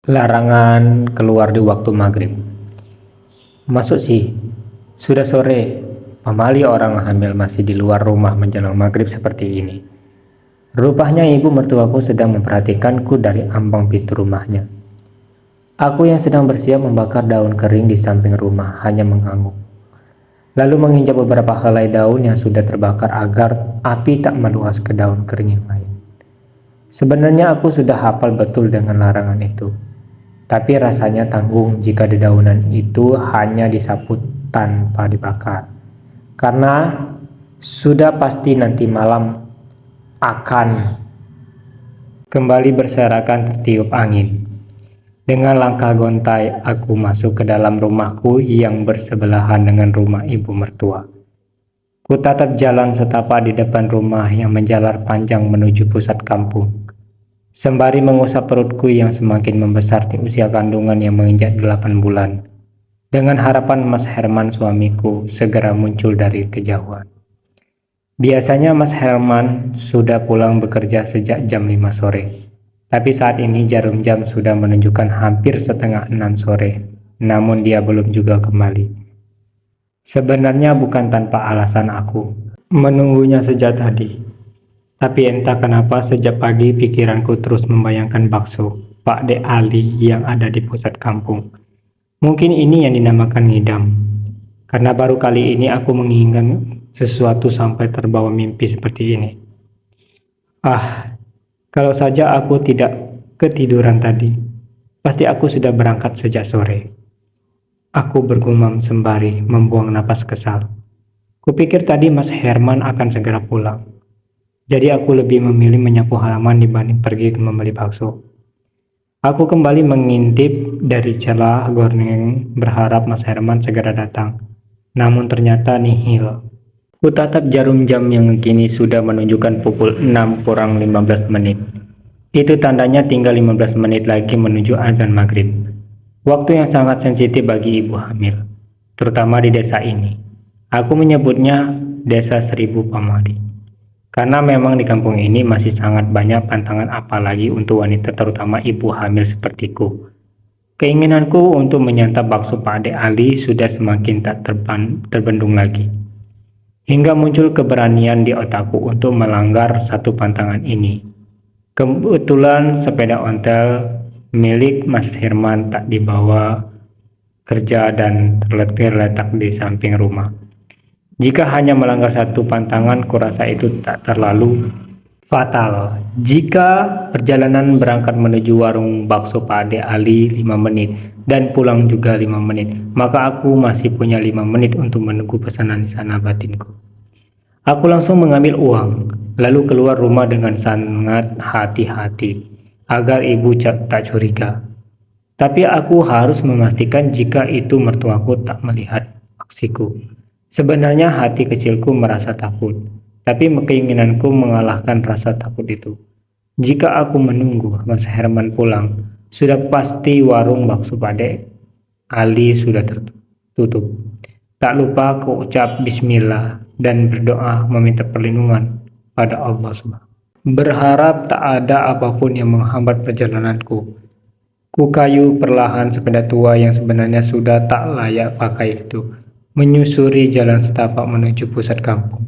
Larangan keluar di waktu maghrib. Masuk sih, sudah sore. Pamali orang hamil masih di luar rumah menjelang maghrib seperti ini. Rupanya ibu mertuaku sedang memperhatikanku dari ambang pintu rumahnya. Aku yang sedang bersiap membakar daun kering di samping rumah hanya mengangguk. Lalu menginjak beberapa helai daun yang sudah terbakar agar api tak meluas ke daun kering yang lain. Sebenarnya aku sudah hafal betul dengan larangan itu. Tapi rasanya tanggung jika dedaunan itu hanya disapu tanpa dibakar. Karena sudah pasti nanti malam akan kembali berserakan tertiup angin. Dengan langkah gontai, aku masuk ke dalam rumahku yang bersebelahan dengan rumah ibu mertua. Ku tatap jalan setapak di depan rumah yang menjalar panjang menuju pusat kampung. Sembari mengusap perutku yang semakin membesar di usia kandungan yang menginjak 8 bulan. Dengan harapan Mas Herman suamiku segera muncul dari kejauhan. Biasanya Mas Herman sudah pulang bekerja sejak jam 5 sore. Tapi saat ini jarum jam sudah menunjukkan hampir setengah 6 sore. Namun dia belum juga kembali. Sebenarnya bukan tanpa alasan aku menunggunya sejak tadi. Tapi entah kenapa sejak pagi pikiranku terus membayangkan bakso Pak De Ali yang ada di pusat kampung. Mungkin ini yang dinamakan ngidam. Karena baru kali ini aku menginginkan sesuatu sampai terbawa mimpi seperti ini. Kalau saja aku tidak ketiduran tadi, pasti aku sudah berangkat sejak sore. Aku bergumam sembari membuang napas kesal. Kupikir tadi Mas Herman akan segera pulang. Jadi aku lebih memilih menyapu halaman dibanding pergi membeli bakso. Aku kembali mengintip dari celah gorden berharap Mas Herman segera datang. Namun ternyata nihil. Ku tatap jarum jam yang kini sudah menunjukkan pukul 6 kurang 15 menit. Itu tandanya tinggal 15 menit lagi menuju azan maghrib. Waktu yang sangat sensitif bagi ibu hamil, terutama di desa ini. Aku menyebutnya Desa Seribu Pamali. Karena memang di kampung ini masih sangat banyak pantangan apalagi untuk wanita terutama ibu hamil sepertiku. Keinginanku untuk menyantap bakso Pak De Ali sudah semakin tak terbendung lagi. Hingga muncul keberanian di otakku untuk melanggar satu pantangan ini. Kebetulan sepeda ontel milik Mas Herman tak dibawa kerja dan terletak di samping rumah. Jika hanya melanggar satu pantangan, kurasa itu tak terlalu fatal. Jika perjalanan berangkat menuju warung bakso Pak De Ali 5 menit dan pulang juga 5 menit, maka aku masih punya 5 menit untuk menunggu pesanan di sana batinku. Aku langsung mengambil uang, lalu keluar rumah dengan sangat hati-hati agar ibu tak curiga. Tapi aku harus memastikan jika itu mertuaku tak melihat aksiku. Sebenarnya hati kecilku merasa takut, tapi keinginanku mengalahkan rasa takut itu. Jika aku menunggu Mas Herman pulang, sudah pasti warung bakso Pak De Ali sudah tertutup. Tak lupa aku ucap bismillah dan berdoa meminta perlindungan pada Allah SWT. Berharap tak ada apapun yang menghambat perjalananku. Ku kayu perlahan sepeda tua yang sebenarnya sudah tak layak pakai itu. Menyusuri jalan setapak menuju pusat kampung.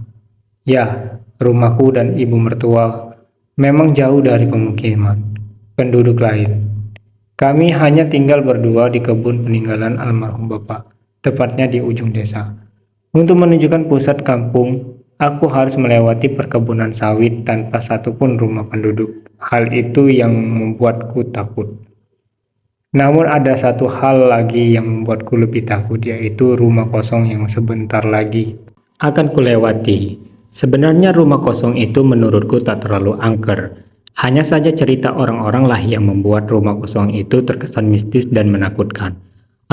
Ya, rumahku dan ibu mertua memang jauh dari pemukiman penduduk lain. Kami hanya tinggal berdua di kebun peninggalan almarhum bapak, tepatnya di ujung desa. Untuk menunjukkan pusat kampung, aku harus melewati perkebunan sawit tanpa satupun rumah penduduk. Hal itu yang membuatku takut. Namun ada satu hal lagi yang membuatku lebih takut, yaitu rumah kosong yang sebentar lagi akan kulewati. Sebenarnya rumah kosong itu menurutku tak terlalu angker. Hanya saja cerita orang-orang lah yang membuat rumah kosong itu terkesan mistis dan menakutkan.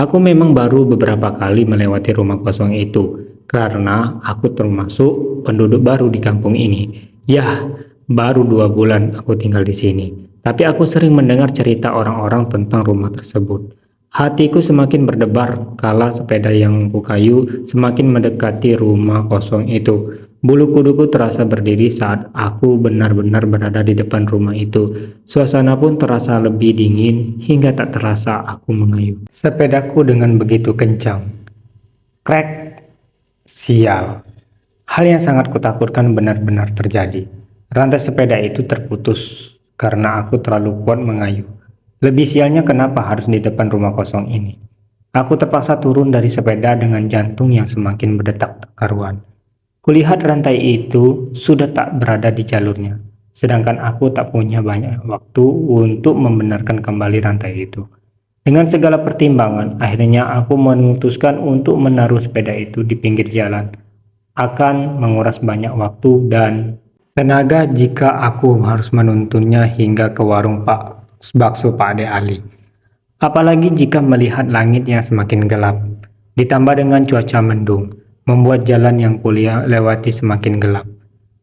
Aku memang baru beberapa kali melewati rumah kosong itu, karena aku termasuk penduduk baru di kampung ini. Yah, baru 2 bulan aku tinggal di sini. Tapi aku sering mendengar cerita orang-orang tentang rumah tersebut. Hatiku semakin berdebar kala sepeda yang kukayu semakin mendekati rumah kosong itu. Bulu kuduku terasa berdiri saat aku benar-benar berada di depan rumah itu. Suasana pun terasa lebih dingin hingga tak terasa aku mengayuh sepedaku dengan begitu kencang. Krek, sial. Hal yang sangat kutakutkan benar-benar terjadi. Rantai sepeda itu terputus karena aku terlalu kuat mengayuh. Lebih sialnya kenapa harus di depan rumah kosong ini. Aku terpaksa turun dari sepeda dengan jantung yang semakin berdetak tak karuan. Kulihat rantai itu sudah tak berada di jalurnya, sedangkan aku tak punya banyak waktu untuk membenarkan kembali rantai itu. Dengan segala pertimbangan, akhirnya aku memutuskan untuk menaruh sepeda itu di pinggir jalan. Akan menguras banyak waktu dan tenaga jika aku harus menuntunnya hingga ke warung bakso Pak Ade Ali. Apalagi jika melihat langit yang semakin gelap, ditambah dengan cuaca mendung, membuat jalan yang kuliah lewati semakin gelap.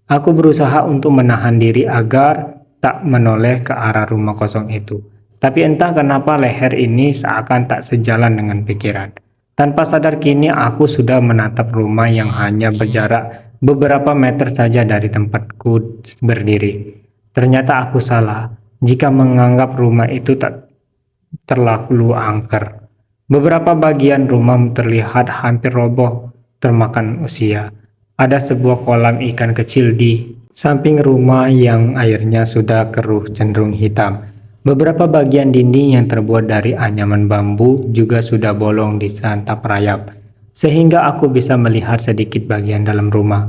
Aku berusaha untuk menahan diri agar tak menoleh ke arah rumah kosong itu. Tapi entah kenapa leher ini seakan tak sejalan dengan pikiran. Tanpa sadar kini aku sudah menatap rumah yang hanya berjarak beberapa meter saja dari tempatku berdiri. Ternyata aku salah jika menganggap rumah itu tak terlalu angker. Beberapa bagian rumah terlihat hampir roboh, termakan usia. Ada sebuah kolam ikan kecil di samping rumah yang airnya sudah keruh cenderung hitam. Beberapa bagian dinding yang terbuat dari anyaman bambu juga sudah bolong disantap rayap, sehingga aku bisa melihat sedikit bagian dalam rumah.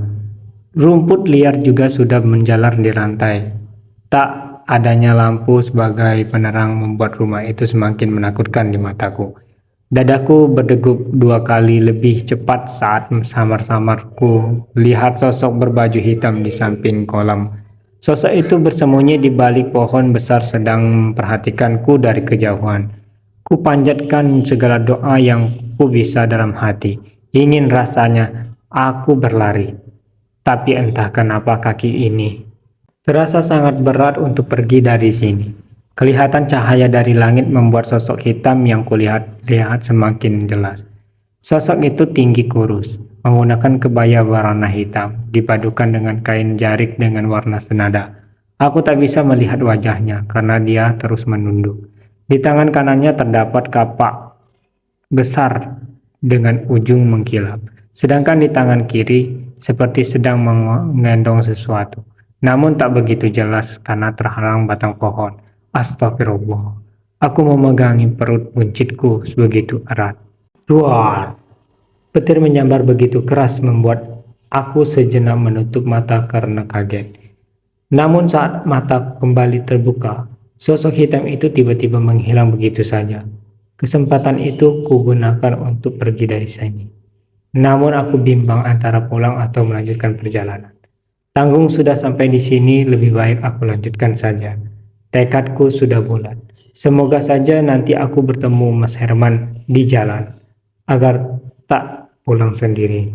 Rumput liar juga sudah menjalar di rantai. Tak adanya lampu sebagai penerang membuat rumah itu semakin menakutkan di mataku. Dadaku berdegup 2 kali lebih cepat saat samar-samarku lihat sosok berbaju hitam di samping kolam. Sosok itu bersembunyi di balik pohon besar sedang memperhatikanku dari kejauhan. Ku panjatkan segala doa yang ku bisa dalam hati. Ingin rasanya aku berlari. Tapi entah kenapa kaki ini terasa sangat berat untuk pergi dari sini. Kelihatan cahaya dari langit membuat sosok hitam yang lihat semakin jelas. Sosok itu tinggi kurus, menggunakan kebaya warna hitam, dipadukan dengan kain jarik dengan warna senada. Aku tak bisa melihat wajahnya karena dia terus menunduk. Di tangan kanannya terdapat kapak besar dengan ujung mengkilap, sedangkan di tangan kiri seperti sedang menggendong sesuatu. Namun tak begitu jelas karena terhalang batang pohon. Astagfirullah. Aku memegangi perut buncitku begitu erat. Duar. Petir menyambar begitu keras membuat aku sejenak menutup mata karena kaget. Namun saat mata kembali terbuka, sosok hitam itu tiba-tiba menghilang begitu saja. Kesempatan itu kugunakan untuk pergi dari sini. Namun aku bimbang antara pulang atau melanjutkan perjalanan. Tanggung sudah sampai di sini, lebih baik aku lanjutkan saja. Tekadku sudah bulat. Semoga saja nanti aku bertemu Mas Herman di jalan, agar tak pulang sendiri.